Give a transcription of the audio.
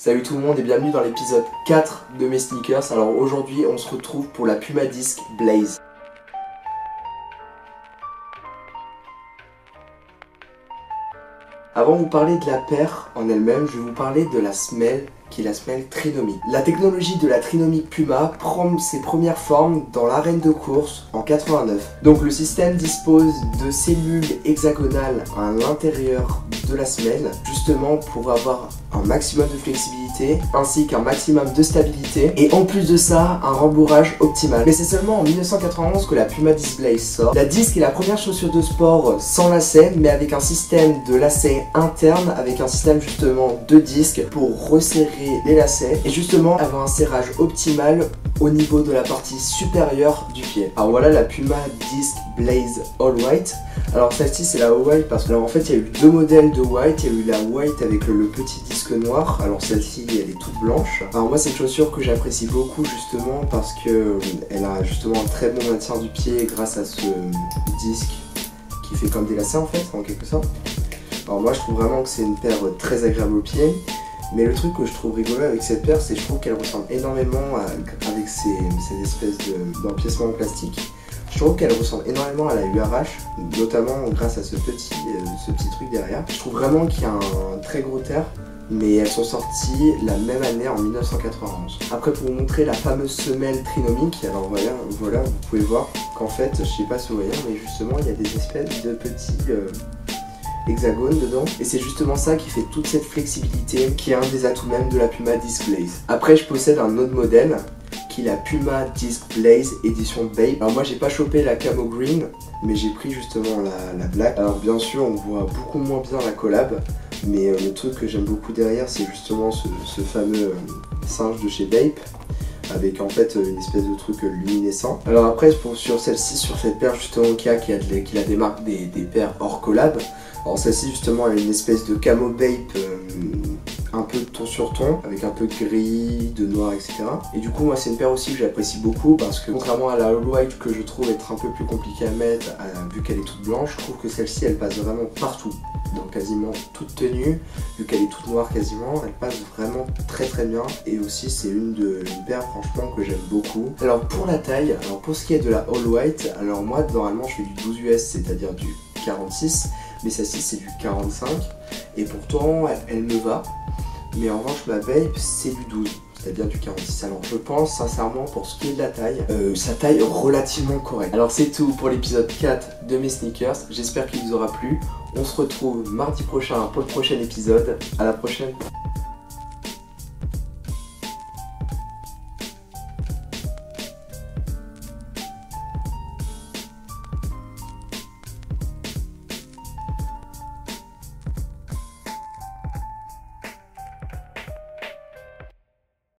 Salut tout le monde et bienvenue dans l'épisode 4 de mes sneakers. Alors aujourd'hui on se retrouve pour la Puma Disc Blaze. Avant de vous parler de la paire en elle-même, je vais vous parler de la semelle qui est la semelle trinomique. La technologie de la trinomique Puma prend ses premières formes dans l'arène de course en 89. Donc le système dispose de cellules hexagonales à l'intérieur de la semelle, justement pour avoir un maximum de flexibilité ainsi qu'un maximum de stabilité et en plus de ça un rembourrage optimal. Mais c'est seulement en 1991 que la Puma Disc Blaze sort. La disque est la première chaussure de sport sans lacet mais avec un système de lacet interne, avec un système justement de disque pour resserrer les lacets et justement avoir un serrage optimal au niveau de la partie supérieure du pied. Alors voilà la Puma Disc Blaze All White. Alors celle-ci c'est la All White parce que en fait il y a eu deux modèles de white. Il y a eu la white avec le petit disque noir. Alors celle-ci elle est toute blanche. Alors moi c'est une chaussure que j'apprécie beaucoup justement parce que elle a justement un très bon maintien du pied grâce à ce disque qui fait comme des lacets en fait en quelque sorte. Alors moi je trouve vraiment que c'est une paire très agréable au pied. Mais le truc que je trouve rigolo avec cette paire, c'est que je trouve qu'elle ressemble énormément avec ces espèces d'empiècements en plastique. Je trouve qu'elle ressemble énormément à la URH, notamment grâce à ce petit truc derrière. Je trouve vraiment qu'il y a un très gros terre, mais elles sont sorties la même année en 1991. Après pour vous montrer la fameuse semelle trinomique, alors voilà vous pouvez voir qu'en fait, je sais pas si vous voyez, mais justement il y a des espèces de petits hexagone dedans et c'est justement ça qui fait toute cette flexibilité qui est un des atouts même de la Puma Disc Blaze. Après je possède un autre modèle qui est la Puma Disc Blaze édition Bape. Alors moi j'ai pas chopé la Camo Green mais j'ai pris justement la Black. Alors bien sûr on voit beaucoup moins bien la collab mais le truc que j'aime beaucoup derrière c'est justement ce fameux singe de chez Bape avec en fait une espèce de truc luminescent. Alors après sur celle-ci, sur cette paire justement qui a des marques des paires hors collab. Alors celle-ci justement elle a une espèce de camo Bape un peu ton sur ton avec un peu de gris, de noir etc. Et du coup moi c'est une paire aussi que j'apprécie beaucoup parce que contrairement à la All White que je trouve être un peu plus compliquée à mettre vu qu'elle est toute blanche, je trouve que celle-ci elle passe vraiment partout. Donc quasiment toute tenue, vu qu'elle est toute noire quasiment, elle passe vraiment très bien et aussi c'est une paire franchement que j'aime beaucoup. Alors pour la taille, alors pour ce qui est de la All White, alors moi normalement je fais du 12 US c'est-à-dire du 46, mais celle-ci c'est du 45 et pourtant elle me va, mais en revanche ma Bape c'est du 12. C'est-à-dire du 46. Alors je pense sincèrement pour ce qui est de la taille, sa taille relativement correcte. Alors c'est tout pour l'épisode 4 de mes sneakers, j'espère qu'il vous aura plu. On se retrouve mardi prochain pour le prochain épisode, à la prochaine.